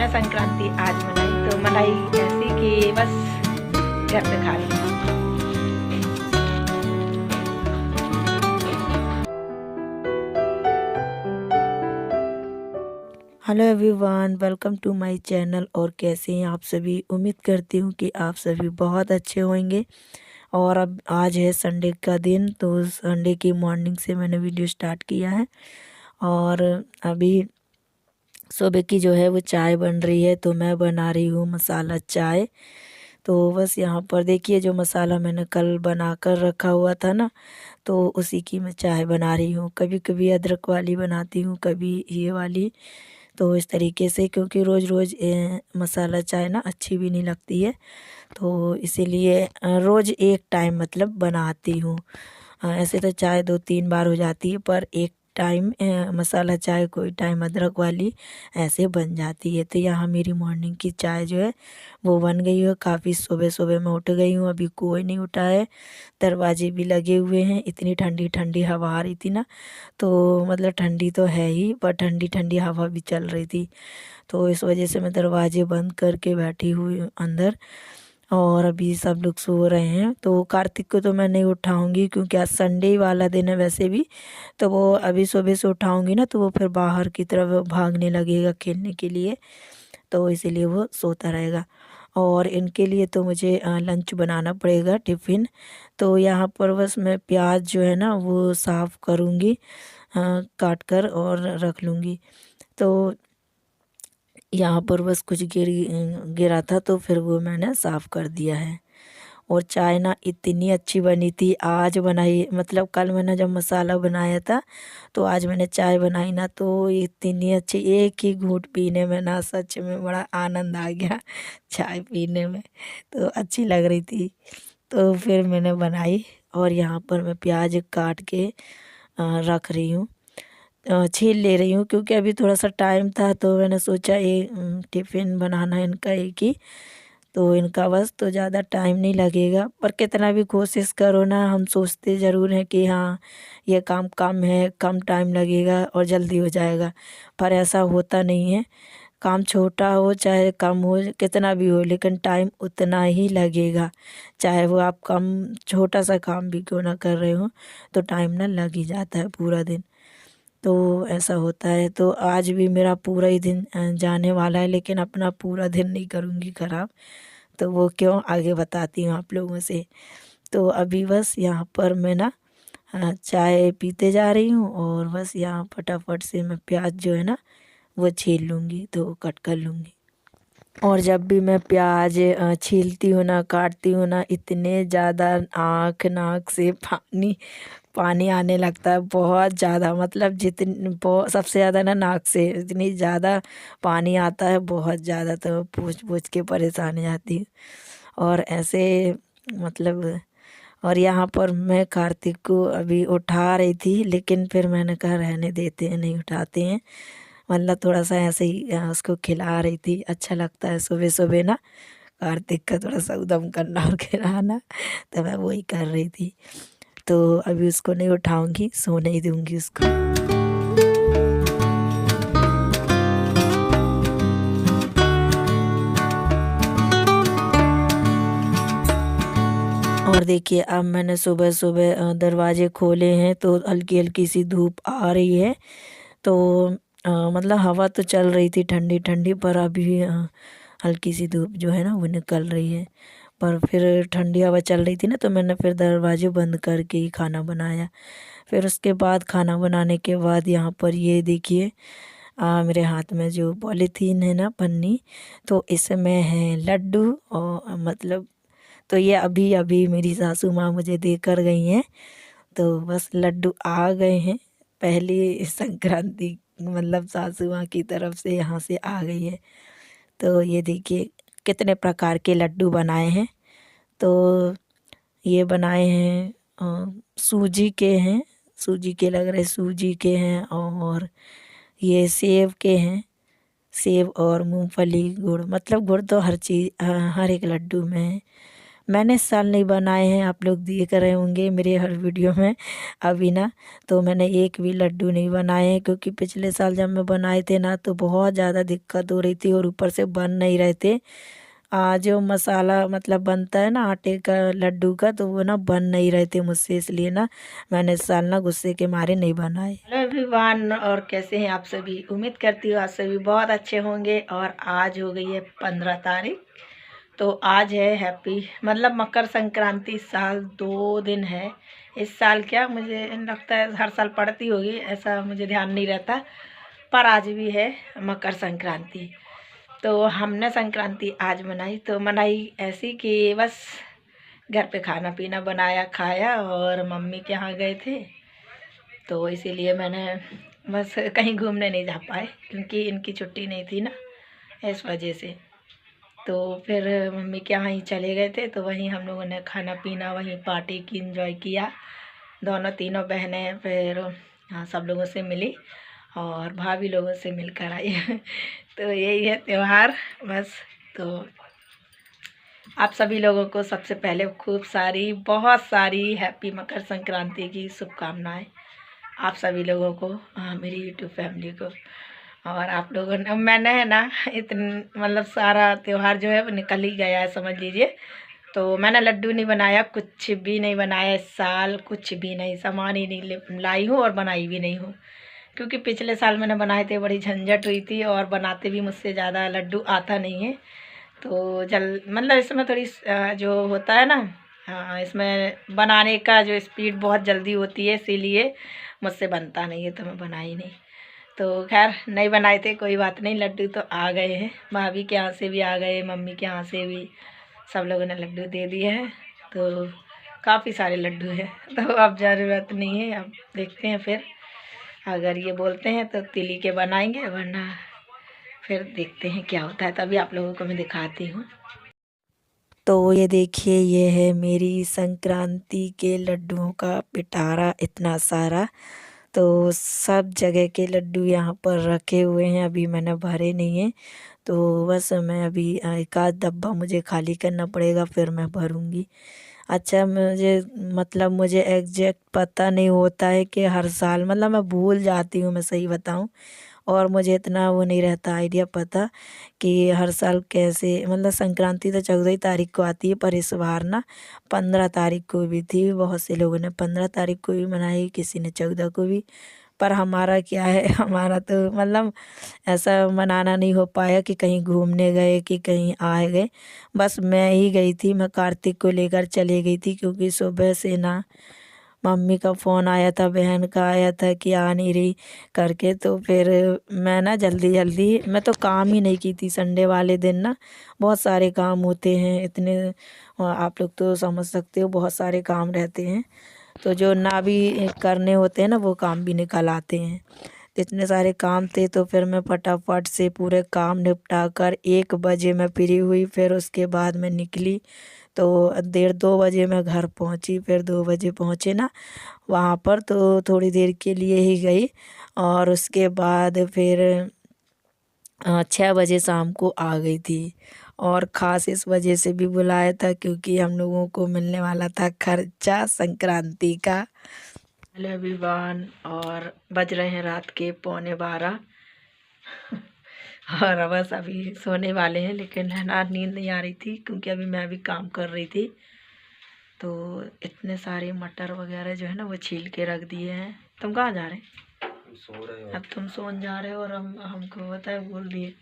मैंने संक्रांति आज मनाई, तो मनाई ऐसी कि बस घर पे खा ली। Hello everyone, welcome to my channel. और कैसे हैं आप सभी? उम्मीद करती हूँ कि आप सभी बहुत अच्छे होंगे। और अब आज है संडे का दिन, तो संडे की मॉर्निंग से मैंने वीडियो स्टार्ट किया है। और अभी सुबह की जो है वो चाय बन रही है, तो मैं बना रही हूँ मसाला चाय। तो बस यहाँ पर देखिए, जो मसाला मैंने कल बना कर रखा हुआ था ना, तो उसी की मैं चाय बना रही हूँ। कभी कभी अदरक वाली बनाती हूँ, कभी ये वाली। तो इस तरीके से, क्योंकि रोज़ रोज़ मसाला चाय ना अच्छी भी नहीं लगती है, तो इसीलिए रोज़ एक टाइम मतलब बनाती हूँ। ऐसे तो चाय 2-3 बार हो जाती है, पर एक टाइम मसाला चाय, कोई टाइम अदरक वाली ऐसे बन जाती है। तो यहाँ मेरी मॉर्निंग की चाय जो है वो बन गई है। काफ़ी सुबह सुबह मैं उठ गई हूँ, अभी कोई नहीं उठा है। दरवाजे भी लगे हुए हैं। इतनी ठंडी ठंडी हवा आ रही थी ना, तो मतलब ठंडी तो है ही, पर ठंडी ठंडी हवा भी चल रही थी। तो इस वजह से मैं दरवाजे बंद करके बैठी हुई हूँ अंदर। और अभी सब लोग सो रहे हैं, तो कार्तिक को तो मैं नहीं उठाऊंगी, क्योंकि आज संडे वाला दिन है वैसे भी। तो वो अभी सुबह से उठाऊंगी ना, तो वो फिर बाहर की तरफ भागने लगेगा खेलने के लिए, तो इसीलिए वो सोता रहेगा। और इनके लिए तो मुझे लंच बनाना पड़ेगा, टिफ़िन। तो यहाँ पर बस मैं प्याज जो है ना वो साफ़ करूँगी, काट कर और रख लूँगी। तो यहाँ पर बस कुछ गिरा था, तो फिर वो मैंने साफ़ कर दिया है। और चाय ना इतनी अच्छी बनी थी आज बनाई, मतलब कल मैंने जब मसाला बनाया था, तो आज मैंने चाय बनाई ना, तो इतनी अच्छी, एक ही घूंट पीने में ना सच में बड़ा आनंद आ गया चाय पीने में। तो अच्छी लग रही थी, तो फिर मैंने बनाई। और यहाँ पर मैं प्याज काट के रख रही हूँ, छील ले रही हूँ, क्योंकि अभी थोड़ा सा टाइम था, तो मैंने सोचा ये टिफ़िन बनाना है इनका एक ही, तो इनका बस, तो ज़्यादा टाइम नहीं लगेगा। पर कितना भी कोशिश करो ना, हम सोचते ज़रूर हैं कि हाँ ये काम कम है, कम टाइम लगेगा और जल्दी हो जाएगा, पर ऐसा होता नहीं है। काम छोटा हो चाहे कम हो, कितना भी हो, लेकिन टाइम उतना ही लगेगा। चाहे वो आप कम छोटा सा काम भी क्यों ना कर रहे हो, तो टाइम ना लग ही जाता है पूरा दिन। तो ऐसा होता है। तो आज भी मेरा पूरा ही दिन जाने वाला है, लेकिन अपना पूरा दिन नहीं करूँगी ख़राब। तो वो क्यों, आगे बताती हूँ आप लोगों से। तो अभी बस यहाँ पर मैं ना चाय पीते जा रही हूँ, और बस यहाँ फटाफट से मैं प्याज जो है ना वो छील लूँगी, तो कट कर लूँगी। और जब भी मैं प्याज छीलती हूँ ना, काटती हूँ ना, इतने ज़्यादा आँख नाक से पानी पानी आने लगता है, बहुत ज़्यादा, मतलब जितनी बहुत सबसे ज़्यादा ना नाक से इतनी ज़्यादा पानी आता है, बहुत ज़्यादा। तो पूछ पूछ के परेशान हो जाती हूँ। और ऐसे मतलब, और यहाँ पर मैं कार्तिक को अभी उठा रही थी, लेकिन फिर मैंने कहा रहने देते हैं, नहीं उठाते हैं। मतलब थोड़ा सा ऐसे ही उसको खिला रही थी, अच्छा लगता है सुबह सुबह ना कार्तिक का थोड़ा सा उदम करना और खिलाना, तो मैं वही कर रही थी। तो अभी उसको नहीं उठाऊंगी, सोने ही दूंगी उसको। और देखिए, अब मैंने सुबह सुबह दरवाजे खोले हैं, तो हल्की हल्की सी धूप आ रही है। तो मतलब हवा तो चल रही थी ठंडी ठंडी, पर अभी हल्की सी धूप जो है ना वो निकल रही है। पर फिर ठंडी हवा चल रही थी ना, तो मैंने फिर दरवाजे बंद करके ही खाना बनाया। फिर उसके बाद खाना बनाने के बाद यहाँ पर ये देखिए, मेरे हाथ में जो पॉलीथीन है ना, पन्नी, तो इसमें है लड्डू, और मतलब, तो ये अभी अभी मेरी सासू माँ मुझे दे कर गई हैं। तो बस लड्डू आ गए हैं, पहली संक्रांति, मतलब सासू माँ की तरफ से यहाँ से आ गई है। तो ये देखिए कितने प्रकार के लड्डू बनाए हैं। तो ये बनाए हैं सूजी के हैं, सूजी के लग रहे, सूजी के हैं। और ये सेब के हैं, सेब और मूंगफली, गुड़, मतलब गुड़ तो हर चीज़, हर एक लड्डू में है। मैंने इस साल नहीं बनाए हैं, आप लोग देख रहे होंगे मेरे हर वीडियो में। अभी ना तो मैंने एक भी लड्डू नहीं बनाए हैं, क्योंकि पिछले साल जब मैं बनाए थे ना तो बहुत ज़्यादा दिक्कत हो रही थी और ऊपर से बन नहीं रहे थे। जो मसाला मतलब बनता है ना आटे का लड्डू का, तो वो ना बन नहीं रहे थे मुझसे, इसलिए ना मैंने इस साल ना गुस्से के मारे नहीं बनाए। हेलो एवरीवन, और कैसे हैं आप सभी? उम्मीद करती हूँ आप सभी बहुत अच्छे होंगे। और आज हो गई है 15 तारीख, तो आज है हैप्पी मतलब मकर संक्रांति। साल 2 दिन है। इस साल क्या मुझे लगता है हर साल पड़ती होगी, ऐसा मुझे ध्यान नहीं रहता, पर आज भी है मकर संक्रांति। तो हमने संक्रांति आज मनाई, तो मनाई ऐसी कि बस घर पे खाना पीना बनाया खाया, और मम्मी के यहाँ गए थे, तो इसीलिए मैंने बस कहीं घूमने नहीं जा पाए, क्योंकि इनकी छुट्टी नहीं थी ना, इस वजह से। तो फिर मम्मी के यहाँ ही चले गए थे, तो वहीं हम लोगों ने खाना पीना वहीं पार्टी की, इंजॉय किया। दोनों तीनों बहनें फिर हाँ सब लोगों से मिली और भाभी लोगों से मिलकर आई। तो यही है त्यौहार बस। तो आप सभी लोगों को सबसे पहले खूब सारी बहुत सारी हैप्पी मकर संक्रांति की शुभकामनाएं आप सभी लोगों को, मेरी यूट्यूब फैमिली को। और आप लोगों ने, मैंने है ना मतलब सारा त्यौहार जो है वो निकल ही गया है समझ लीजिए। तो मैंने लड्डू नहीं बनाया, कुछ भी नहीं बनाया इस साल, कुछ भी नहीं, सामान ही नहीं लाई हूँ और बनाई भी नहीं हूँ, क्योंकि पिछले साल मैंने बनाए थे, बड़ी झंझट हुई थी और बनाते भी मुझसे ज़्यादा लड्डू आता नहीं है। तो मतलब इसमें थोड़ी जो होता है ना, हाँ इसमें बनाने का जो स्पीड बहुत जल्दी होती है, इसीलिए मुझसे बनता नहीं है, तो मैं बनाई नहीं। तो खैर नहीं बनाए थे, कोई बात नहीं, लड्डू तो आ गए हैं, भाभी के यहाँ से भी आ गए, मम्मी के यहाँ से भी, सब लोगों ने लड्डू दे दिए हैं। तो काफ़ी सारे लड्डू हैं, तो अब ज़रूरत नहीं है, अब देखते हैं फिर अगर ये बोलते हैं तो तिली के बनाएंगे, वरना फिर देखते हैं क्या होता है, तभी आप लोगों को मैं दिखाती हूँ। तो ये देखिए, ये है मेरी संक्रांति के लड्डुओं का पिटारा, इतना सारा। तो सब जगह के लड्डू यहाँ पर रखे हुए हैं, अभी मैंने भरे नहीं हैं, तो बस मैं अभी एक आध डब्बा मुझे खाली करना पड़ेगा, फिर मैं भरूँगी। अच्छा, मुझे एग्जैक्ट पता नहीं होता है कि हर साल, मतलब मैं भूल जाती हूँ, मैं सही बताऊँ, और मुझे इतना वो नहीं रहता आइडिया पता कि हर साल कैसे, मतलब संक्रांति तो 14 तारीख को आती है, पर इस बार ना 15 तारीख को भी थी। बहुत से लोगों ने 15 तारीख को भी मनाई, किसी ने 14 को भी। पर हमारा क्या है, हमारा तो मतलब ऐसा मनाना नहीं हो पाया कि कहीं घूमने गए कि कहीं आए गए। बस मैं ही गई थी, मैं कार्तिक को लेकर चली गई थी, क्योंकि सुबह से ना मम्मी का फ़ोन आया था, बहन का आया था कि आ नहीं रही करके, तो फिर मैं ना जल्दी जल्दी, मैं तो काम ही नहीं की थी संडे वाले दिन ना, बहुत सारे काम होते हैं इतने, आप लोग तो समझ सकते हो, बहुत सारे काम रहते हैं, तो जो ना भी करने होते हैं ना वो काम भी निकल आते हैं। तो इतने सारे काम थे, तो फिर मैं फटाफट से पूरे काम निपटा कर 1 बजे मैं फ्री हुई, फिर उसके बाद मैं निकली। तो 1:30-2 बजे मैं घर पहुंची, फिर 2 बजे पहुंचे ना वहाँ पर, तो थोड़ी देर के लिए ही गई, और उसके बाद फिर 6 बजे शाम को आ गई थी। और ख़ास इस वजह से भी बुलाया था, क्योंकि हम लोगों को मिलने वाला था खर्चा संक्रांति का। हेलो एवरीवन, और बज रहे हैं रात के 11:45, और बस अभी सोने वाले हैं, लेकिन है ना नींद नहीं आ रही थी, क्योंकि अभी मैं भी काम कर रही थी। तो इतने सारे मटर वगैरह जो है ना वो छील के रख दिए हैं। तुम कहाँ जा रहे हैं? सो रहे हो। अब तुम सोन जा रहे हो और हमको पता है बोल दिए,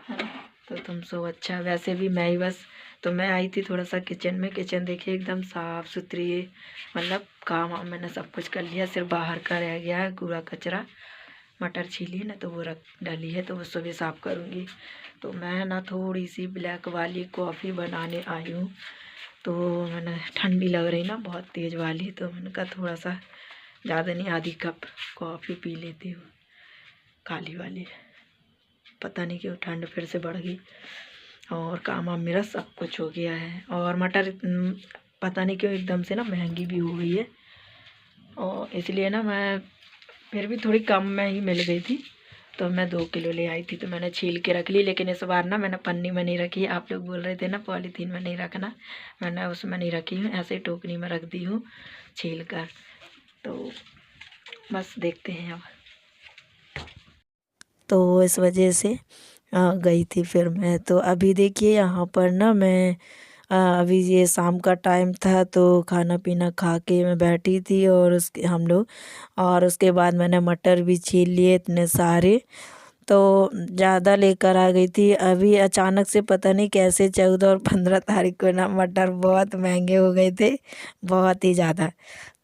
है ना? तो तुम सो, अच्छा वैसे भी मैं ही बस, तो मैं आई थी थोड़ा सा किचन में, किचन देखिए एकदम साफ़ सुथरी, मतलब काम वाम मैंने सब कुछ कर लिया, सिर्फ बाहर का रह गया है कूड़ा कचरा। मटर छीली ना तो वो रख डाली है, तो वो सुबह साफ़ करूँगी। तो मैं ना थोड़ी सी ब्लैक वाली कॉफ़ी बनाने आई हूँ, तो मैंने, ठंडी लग रही ना बहुत तेज़ वाली, तो मैंने कहा थोड़ा सा, ज़्यादा नहीं, आधी कप कॉफ़ी पी लेती हूँ काली वाली। पता नहीं क्यों ठंड फिर से बढ़ गई, और काम वाम मेरा सब कुछ हो गया है। और मटर पता नहीं क्यों एकदम से ना महंगी भी हो गई है, और इसलिए ना मैं फिर भी थोड़ी कम में ही मिल गई थी, तो मैं 2 किलो ले आई थी, तो मैंने छील के रख ली। लेकिन इस बार ना मैंने पन्नी में नहीं रखी। आप लोग बोल रहे थे ना पॉलीथीन में नहीं रखना, मैंने उसमें नहीं रखी हूँ, ऐसे ही टोकरी में रख दी हूँ छील कर। तो बस देखते हैं अब। तो इस वजह से गई थी फिर मैं। तो अभी देखिए यहाँ पर ना मैं अभी ये शाम का टाइम था, तो खाना पीना खा के मैं बैठी थी और उसके हम लोग, और उसके बाद मैंने मटर भी छील लिए इतने सारे। तो ज़्यादा लेकर आ गई थी। अभी अचानक से पता नहीं कैसे 14 और 15 तारीख को ना मटर बहुत महंगे हो गए थे, बहुत ही ज़्यादा।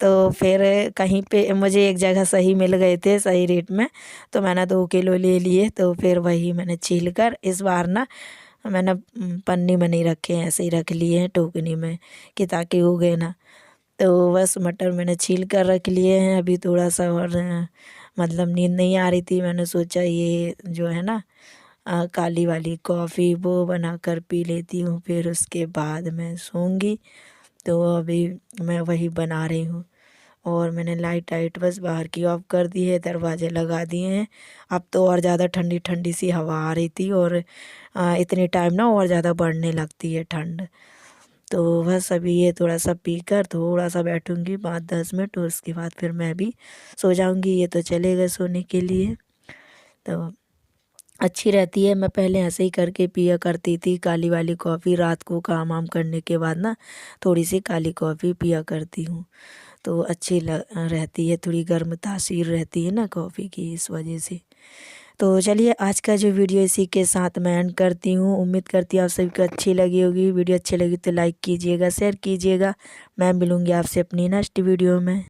तो फिर कहीं पे मुझे एक जगह सही मिल गए थे सही रेट में, तो मैंने 2 किलो ले लिए। तो फिर वही मैंने छील कर इस बार ना मैंने पन्नी में नहीं रखे हैं, ऐसे ही रख लिए हैं टोकनी में कि ताकि उगे ना। तो बस मटर मैंने छील कर रख लिए हैं। अभी थोड़ा सा और मतलब नींद नहीं आ रही थी, मैंने सोचा ये जो है ना काली वाली कॉफ़ी वो बनाकर पी लेती हूँ, फिर उसके बाद मैं सोऊंगी। तो अभी मैं वही बना रही हूँ। और मैंने लाइट वाइट बस बाहर की ऑफ कर दी है, दरवाजे लगा दिए हैं। अब तो और ज़्यादा ठंडी ठंडी सी हवा आ रही थी, और इतने टाइम ना और ज़्यादा बढ़ने लगती है ठंड। तो बस अभी ये थोड़ा सा पीकर थोड़ा सा बैठूंगी 5-10 मिनट, और उसके बाद फिर मैं भी सो जाऊंगी। ये तो चले गए सोने के लिए। तो अच्छी रहती है। मैं पहले ऐसे ही करके पिया करती थी काली वाली कॉफ़ी, रात को काम वाम करने के बाद ना थोड़ी सी काली कॉफ़ी पिया करती हूँ। तो अच्छी रहती है, थोड़ी गर्म तासीर रहती है ना कॉफ़ी की, इस वजह से। तो चलिए आज का जो वीडियो इसी के साथ मैं एंड करती हूँ। उम्मीद करती हूँ आप सभी को अच्छी लगी होगी। वीडियो अच्छी लगी तो लाइक कीजिएगा, शेयर कीजिएगा। मैं मिलूँगी आपसे अपनी नेक्स्ट वीडियो में।